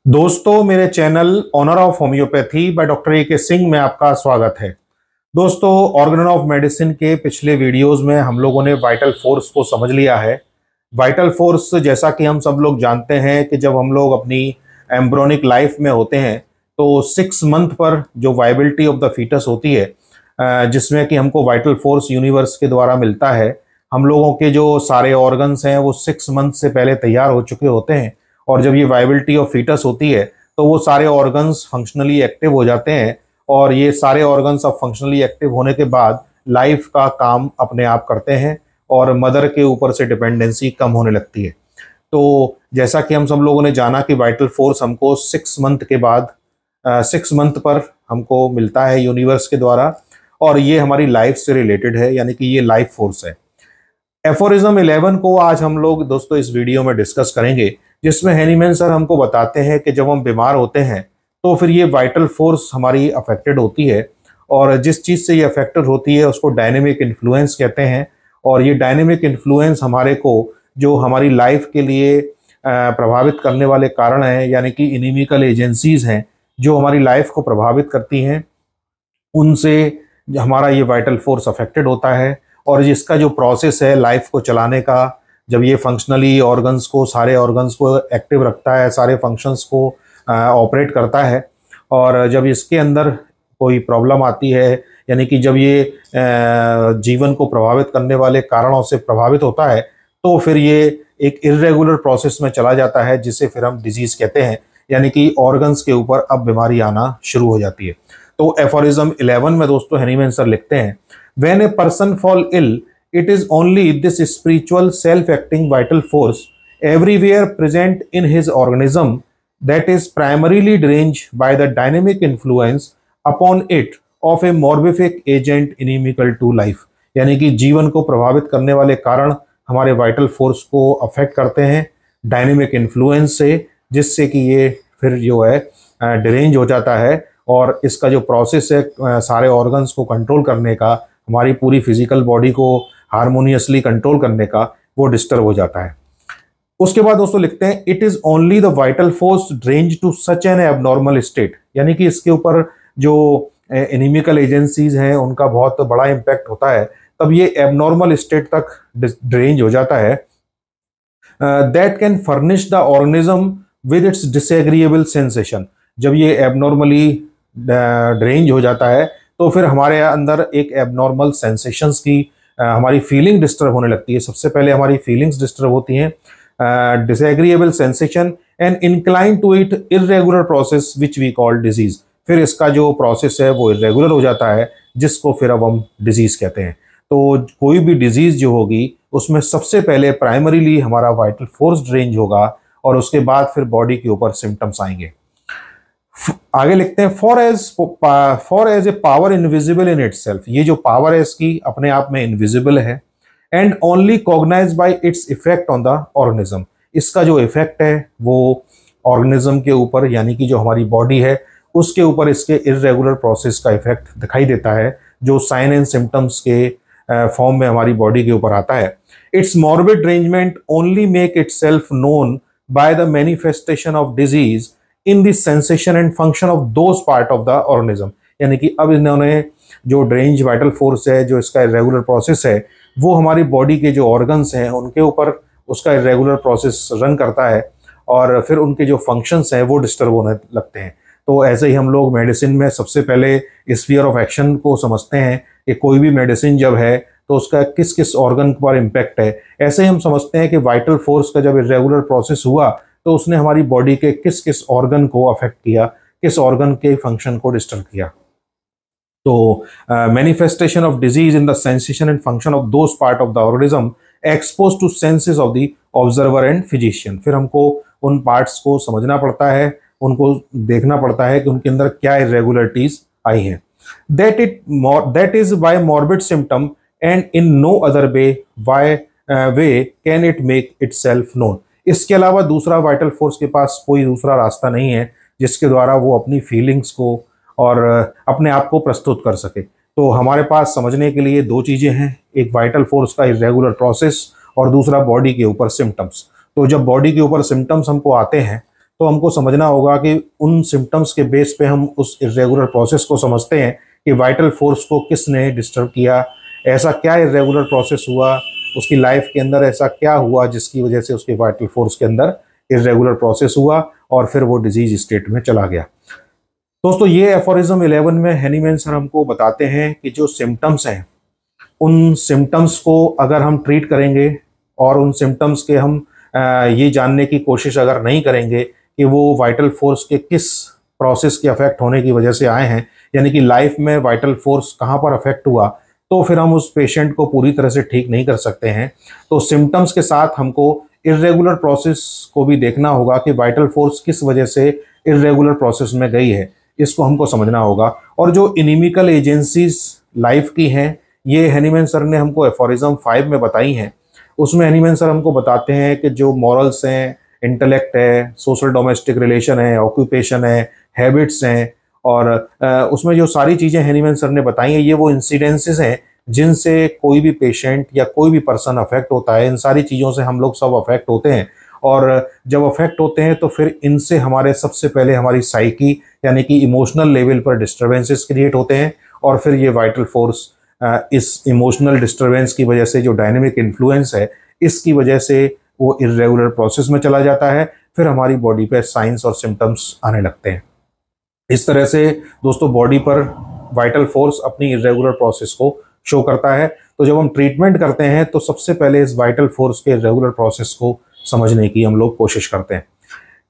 दोस्तों, मेरे channel honour of homoeopathy by doctor A K. Singh में आपका स्वागत है। दोस्तों, ऑर्गन ऑफ मेडिसिन के पिछले वीडियोस में हम लोगों ने वाइटल फोर्स को समझ लिया है। वाइटल फोर्स, जैसा कि हम सब लोग जानते हैं कि जब हम लोग अपनी एम्ब्रोनिक लाइफ में होते हैं तो 6 मंथ पर जो वाइबिलिटी ऑफ द फीटस होती है, जिसमें कि हमको वाइटल फोर्स यूनिवर्स के द्वारा मिलता है। हम लोगों के जो सारे ऑर्गन्स हैं वो 6 मंथ से पहले तैयार हो चुके होते हैं, और जब ये वाइबिलिटी ऑफ फीटस होती है तो वो सारे ऑर्गन्स फंक्शनली एक्टिव हो जाते हैं, और ये सारे ऑर्गन्स अब फंक्शनली एक्टिव होने के बाद लाइफ का काम अपने आप करते हैं और मदर के ऊपर से डिपेंडेंसी कम होने लगती है। तो जैसा कि हम सब लोगों ने जाना कि वाइटल फोर्स हमको 6 मंथ के बाद 6 मंथ पर हमको मिलता है यूनिवर्स के द्वारा, और ये हमारी लाइफ से रिलेटेड है, यानी कि ये लाइफ फोर्स है। एफोरिज्म 11 को आज हम लोग दोस्तों इस वीडियो में डिस्कस करेंगे, जिसमें हैनीमैन सर हमको बताते हैं कि जब हम बीमार होते हैं तो फिर ये वाइटल फोर्स हमारी अफेक्टेड होती है, और जिस चीज़ से ये अफेक्टेड होती है उसको डायनेमिक इन्फ्लुएंस कहते हैं। और ये डायनेमिक इन्फ्लुएंस हमारे को जो हमारी लाइफ के लिए प्रभावित करने वाले कारण हैं, यानी कि इनिमिकल एजेंसीज हैं जो हमारी लाइफ को प्रभावित करती हैं, उनसे हमारा ये वाइटल फोर्स अफेक्टेड होता है। और इसका जो प्रोसेस है लाइफ को चलाने का, जब ये फंक्शनली ऑर्गन्स को, सारे ऑर्गन्स को एक्टिव रखता है, सारे फंक्शंस को ऑपरेट करता है, और जब इसके अंदर कोई प्रॉब्लम आती है, यानी कि जब ये जीवन को प्रभावित करने वाले कारणों से प्रभावित होता है, तो फिर ये एक इर्रेगुलर प्रोसेस में चला जाता है, जिसे फिर हम डिजीज कहते हैं, यानी कि ऑर्गन्स के ऊपर अब बीमारी आना शुरू हो जाती है। तो एफोरिज्म 11 में दोस्तों हैनीमैन सर लिखते हैं, when a person fall ill, it is only this spiritual self-acting vital force everywhere present in his organism that is primarily deranged by the dynamic influence upon it of a morbific agent inimical to life। यानी कि जीवन को प्रभावित करने वाले कारण हमारे vital force को अफेक्ट करते हैं डायनेमिक इन्फ्लुएंस से, जिससे कि ये फिर जो है डिरेंज हो जाता है, और इसका जो प्रोसेस है सारे ऑर्गन्स को कंट्रोल करने का, हमारी पूरी फिजिकल बॉडी को हारमोनियसली कंट्रोल करने का, वो डिस्टर्ब हो जाता है। उसके बाद दोस्तों लिखते हैं, it is only the vital force deranged to such an abnormal state, यानी कि इसके ऊपर जो एनिमिकल एजेंसीज हैं उनका बहुत बड़ा इम्पैक्ट होता है, तब ये एबनॉर्मल स्टेट तक ड्रेंज हो जाता है। That can furnish the organism with its disagreeable sensation. जब ये एबनॉर्मली ड्रेंज हो जाता है तो फिर हमारे अंदर एक एबनॉर्मल सेंसेशंस की हमारी फीलिंग डिस्टर्ब होने लगती है। सबसे पहले हमारी फीलिंग्स डिस्टर्ब होती हैं, disagreeable sensation and incline to it irregular process which we call disease. फिर इसका जो प्रोसेस है वो इरेगुलर हो जाता है, जिसको फिर अब हम डिजीज कहते हैं। तो कोई भी डिजीज जो होगी उसमें सबसे पहले प्राइमरीली हमारा वाइटल फोर्स ड्रेंज होगा, और उसके बाद फिर बॉडी के ऊपर सिम्टम्स आएंगे। आगे लिखते हैं, for as a power invisible in itself. ये जो पावर है इसकी अपने आप में इनविजिबल है, and only cognise bye its effect on the organism. इसका जो इफेक्ट है वो ऑर्गेनिज्म के ऊपर, यानी कि जो हमारी बॉडी है उसके ऊपर इसके इर्रेगुलर प्रोसेस का इफेक्ट दिखाई देता है, जो साइन एंड सिम्टम्स के फॉर्म में हमारी बॉडी के ऊपर आता है। It's morbid arrangement only make itself known by the manifestation of disease in the sensation and function of those part of the organism. यानी कि अब इन्होंने जो ड्रेंज वाइटल फोर्स है, जो इसका इरेगुलर प्रोसेस है, वो हमारी बॉडी के जो ऑर्गन्स हैं उनके ऊपर उसका इरेगुलर प्रोसेस रन करता है, और फिर उनके जो फंक्शंस हैं वो डिस्टर्ब होने लगते हैं। तो ऐसे ही हम लोग मेडिसिन में सबसे पहले स्फीयर ऑफ एक्शन को समझते हैं कि कोई भी मेडिसिन जब है तो उसका किस किस ऑर्गन पर इम्पैक्ट है। ऐसे ही हम समझते हैं कि वाइटल फोर्स का जब इरेगुलर प्रोसेस हुआ तो उसने हमारी बॉडी के किस किस ऑर्गन को अफेक्ट किया, किस ऑर्गन के फंक्शन को डिस्टर्ब किया। तो manifestation of disease in the sensation and function of those part of the organism expose to senses of the observer and physician. फिर हमको उन पार्ट्स को समझना पड़ता है, उनको देखना पड़ता है कि उनके अंदर क्या इरेगुलरिटीज आई हैं। That is by morbid symptom and in no other way can it make itself known. इसके अलावा दूसरा वाइटल फोर्स के पास कोई दूसरा रास्ता नहीं है जिसके द्वारा वो अपनी फीलिंग्स को और अपने आप को प्रस्तुत कर सके। तो हमारे पास समझने के लिए दो चीज़ें हैं, एक वाइटल फोर्स का इरेगुलर प्रोसेस और दूसरा बॉडी के ऊपर सिम्टम्स। तो जब बॉडी के ऊपर सिम्टम्स हमको आते हैं तो हमको समझना होगा कि उन सिम्टम्स के बेस पे हम उस इर्रेगुलर प्रोसेस को समझते हैं कि वाइटल फोर्स को किसने डिस्टर्ब किया, ऐसा क्या इर्रेगुलर प्रोसेस हुआ उसकी लाइफ के अंदर, ऐसा क्या हुआ जिसकी वजह से उसके वाइटल फोर्स के अंदर इर्रेगुलर प्रोसेस हुआ और फिर वो डिजीज स्टेट में चला गया। दोस्तों ये एफोरिज्म 11 में हैनीमैन सर हमको बताते हैं कि जो सिम्टम्स हैं उन सिम्टम्स को अगर हम ट्रीट करेंगे और उन सिम्टम्स के हम ये जानने की कोशिश अगर नहीं करेंगे कि वो वाइटल फोर्स के किस प्रोसेस के अफेक्ट होने की वजह से आए हैं, यानी कि लाइफ में वाइटल फोर्स कहाँ पर अफेक्ट हुआ, तो फिर हम उस पेशेंट को पूरी तरह से ठीक नहीं कर सकते हैं। तो सिम्टम्स के साथ हमको इर्रेगुलर प्रोसेस को भी देखना होगा कि वाइटल फोर्स किस वजह से इर्रेगुलर प्रोसेस में गई है, इसको हमको समझना होगा। और जो इनिमिकल एजेंसीज लाइफ की हैं, ये हैनीमैन सर ने हमको एफोरिज्म 5 में बताई हैं। उसमें हैनीमैन सर हमको बताते हैं कि जो मॉरल्स हैं, इंटेलेक्ट है, सोशल डोमेस्टिक रिलेशन है, ऑक्यूपेशन है, हैबिट्स हैं, और उसमें जो सारी चीज़ें हैनीमैन सर ने बताई हैं, ये वो इंसिडेंसेस हैं जिनसे कोई भी पेशेंट या कोई भी पर्सन अफेक्ट होता है। इन सारी चीज़ों से हम लोग सब अफेक्ट होते हैं, और जब अफेक्ट होते हैं तो फिर इनसे हमारे सबसे पहले हमारी साइकी यानी कि इमोशनल लेवल पर डिस्टर्बेंसेस क्रिएट होते हैं, और फिर ये वाइटल फोर्स इस इमोशनल डिस्टर्बेंस की वजह से जो डायनेमिक इन्फ्लुएंस है, इसकी वजह से वो इर्रेगुलर प्रोसेस में चला जाता है, फिर हमारी बॉडी पे साइंस और सिम्टम्स आने लगते हैं। इस तरह से दोस्तों बॉडी पर वाइटल फोर्स अपनी इर्रेगुलर प्रोसेस को शो करता है। तो जब हम ट्रीटमेंट करते हैं तो सबसे पहले इस वाइटल फोर्स के इर्रेगुलर प्रोसेस को समझने की हम लोग कोशिश करते हैं।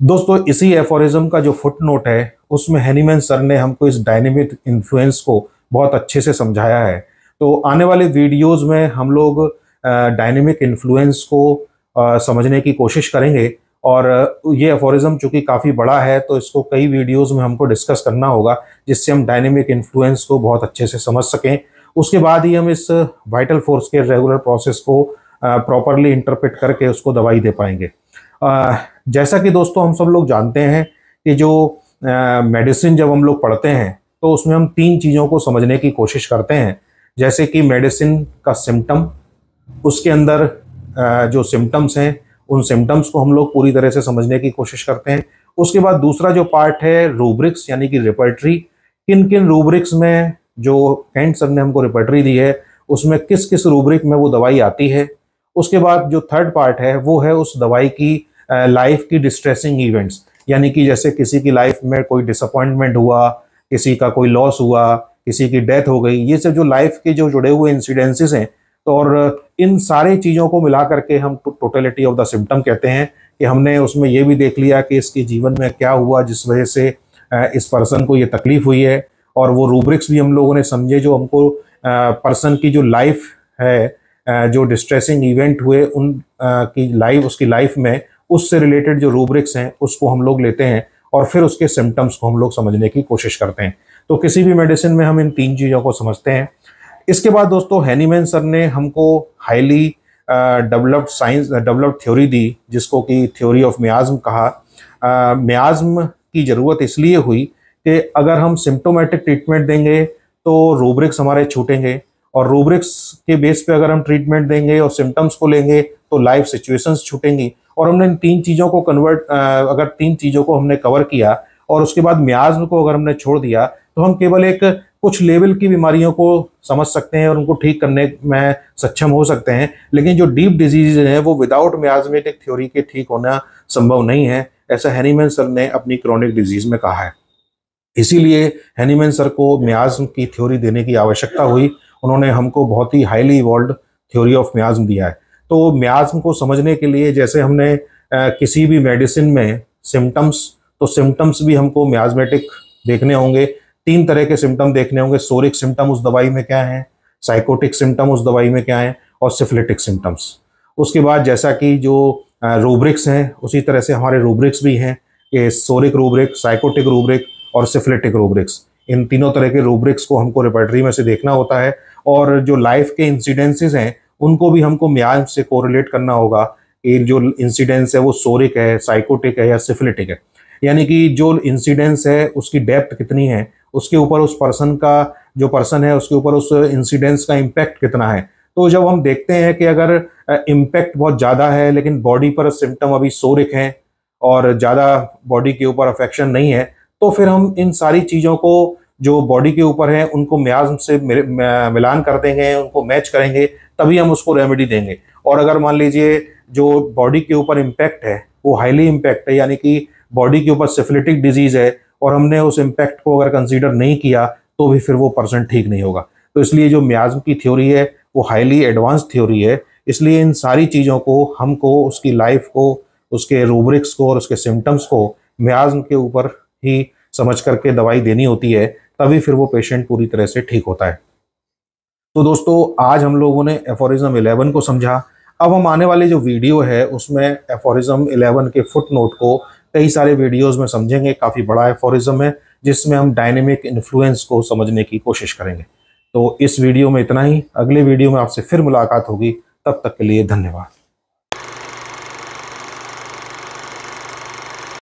दोस्तों इसी एफोरिज्म का जो फुट नोट है उसमें हैनीमैन सर ने हमको इस डायनेमिक इन्फ्लुएंस को बहुत अच्छे से समझाया है। तो आने वाले वीडियोस में हम लोग डायनेमिक इन्फ्लुएंस को समझने की कोशिश करेंगे, और ये एफोरिज्म चूंकि काफ़ी बड़ा है तो इसको कई वीडियोस में हमको डिस्कस करना होगा, जिससे हम डायनेमिक इन्फ्लुएंस को बहुत अच्छे से समझ सकें। उसके बाद ही हम इस वाइटल फोर्स के रेगुलर प्रोसेस को प्रॉपरली इंटरप्रेट करके उसको दवाई दे पाएंगे। जैसा कि दोस्तों हम सब लोग जानते हैं कि जो मेडिसिन जब हम लोग पढ़ते हैं तो उसमें हम 3 चीज़ों को समझने की कोशिश करते हैं, जैसे कि मेडिसिन का सिम्टम, उसके अंदर जो सिम्टम्स हैं उन सिम्टम्स को हम लोग पूरी तरह से समझने की कोशिश करते हैं। उसके बाद दूसरा जो पार्ट है रूब्रिक्स यानी कि रिपर्टरी, किन किन रूब्रिक्स में जो कैंट सर ने हमको रिपर्टरी दी है उसमें किस किस रूब्रिक में वो दवाई आती है। उसके बाद जो थर्ड पार्ट है वो है उस दवाई की लाइफ की डिस्ट्रेसिंग इवेंट्स, यानी कि जैसे किसी की लाइफ में कोई डिसअपॉइंटमेंट हुआ, किसी का कोई लॉस हुआ, किसी की डेथ हो गई, ये सब जो लाइफ के जो जुड़े हुए इंसिडेंसेस हैं, तो और इन सारी चीज़ों को मिला करके हम टोटलिटी ऑफ द सिम्टम कहते हैं कि हमने उसमें ये भी देख लिया कि इसके जीवन में क्या हुआ जिस वजह से इस पर्सन को ये तकलीफ हुई है, और वो रूब्रिक्स भी हम लोगों ने समझे जो हमको पर्सन की जो लाइफ है, जो डिस्ट्रेसिंग इवेंट हुए उन की लाइफ, उसकी लाइफ में उससे रिलेटेड जो रूब्रिक्स हैं उसको हम लोग लेते हैं और फिर उसके सिम्टम्स को हम लोग समझने की कोशिश करते हैं। तो किसी भी मेडिसिन में हम इन 3 चीज़ों को समझते हैं। इसके बाद दोस्तों हैनीमैन सर ने हमको हाईली डेवलप्ड थ्योरी दी, जिसको कि थ्योरी ऑफ मियाज्म कहा। मियाज्म की ज़रूरत इसलिए हुई कि अगर हम सिम्टोमेटिक ट्रीटमेंट देंगे तो रूब्रिक्स हमारे छूटेंगे, और रूब्रिक्स के बेस पे अगर हम ट्रीटमेंट देंगे और सिम्टम्स को लेंगे तो लाइफ सिचुएशंस छूटेंगी। और हमने इन 3 चीज़ों को अगर 3 चीज़ों को हमने कवर किया और उसके बाद मियाज्म को अगर हमने छोड़ दिया तो हम केवल एक कुछ लेवल की बीमारियों को समझ सकते हैं और उनको ठीक करने में सक्षम हो सकते हैं, लेकिन जो डीप डिजीज हैं वो विदाउट मियाज्मेटिक थ्योरी के ठीक होना संभव नहीं है, ऐसा हैनीमैन सर ने अपनी क्रोनिक डिजीज में कहा है। इसीलिए हैनीमैन सर को मियाज्म की थ्योरी देने की आवश्यकता हुई। उन्होंने हमको बहुत ही highly evolved theory of miasm दिया है। तो मियाज्म को समझने के लिए जैसे हमने किसी भी मेडिसिन में सिम्टम्स, तो सिम्टम्स भी हमको मियाज्मेटिक देखने होंगे। 3 तरह के सिम्टम देखने होंगे। सोरिक सिम्टम उस दवाई में क्या है, साइकोटिक सिम्टम उस दवाई में क्या है, और सिफिलिटिक सिम्टम्स। उसके बाद जैसा कि जो रूब्रिक्स हैं उसी तरह से हमारे रूब्रिक्स भी हैं कि सोरिक रूब्रिक, साइकोटिक रूब्रिक और सिफिलिटिक रूब्रिक्स। इन तीनों तरह के रूब्रिक्स को हमको रिपर्टरी में से देखना होता है, और जो लाइफ के इंसिडेंसेस हैं उनको भी हमको मियाज्म से कोरिलेट करना होगा कि जो इंसिडेंस है वो सोरिक है, साइकोटिक है या सिफिलिटिक है। यानी कि जो इंसिडेंस है उसकी डेप्थ कितनी है, उसके ऊपर उस पर्सन का, जो पर्सन है उसके ऊपर उस इंसिडेंस का इम्पैक्ट कितना है। तो जब हम देखते हैं कि अगर इम्पैक्ट बहुत ज़्यादा है लेकिन बॉडी पर सिम्टम अभी सोरिक हैं और ज़्यादा बॉडी के ऊपर अफेक्शन नहीं है, तो फिर हम इन सारी चीज़ों को जो बॉडी के ऊपर है उनको मियाज़्म से मिलान कर देंगे, उनको मैच करेंगे, तभी हम उसको रेमेडी देंगे। और अगर मान लीजिए जो बॉडी के ऊपर इम्पैक्ट है वो हाईली इम्पैक्ट है, यानी कि बॉडी के ऊपर सिफिलिटिक डिजीज़ है, और हमने उस इम्पैक्ट को अगर कंसीडर नहीं किया तो भी फिर वो पर्सन ठीक नहीं होगा। तो इसलिए जो मियाज़्म की थ्योरी है वो हाईली एडवांस थ्योरी है, इसलिए इन सारी चीज़ों को हमको उसकी लाइफ को, उसके रूब्रिक्स को और उसके सिम्टम्स को मियाज़्म के ऊपर ही समझ करके दवाई देनी होती है, तभी फिर वो पेशेंट पूरी तरह से ठीक होता है। तो दोस्तों आज हम लोगों ने एफोरिज्म 11 को समझा। अब हम आने वाले जो वीडियो है उसमें एफोरिज्म 11 के फुट नोट को कई सारे वीडियोस में समझेंगे। काफ़ी बड़ा एफोरिज्म है जिसमें हम डायनेमिक इन्फ्लुएंस को समझने की कोशिश करेंगे। तो इस वीडियो में इतना ही, अगले वीडियो में आपसे फिर मुलाकात होगी, तब तक के लिए धन्यवाद।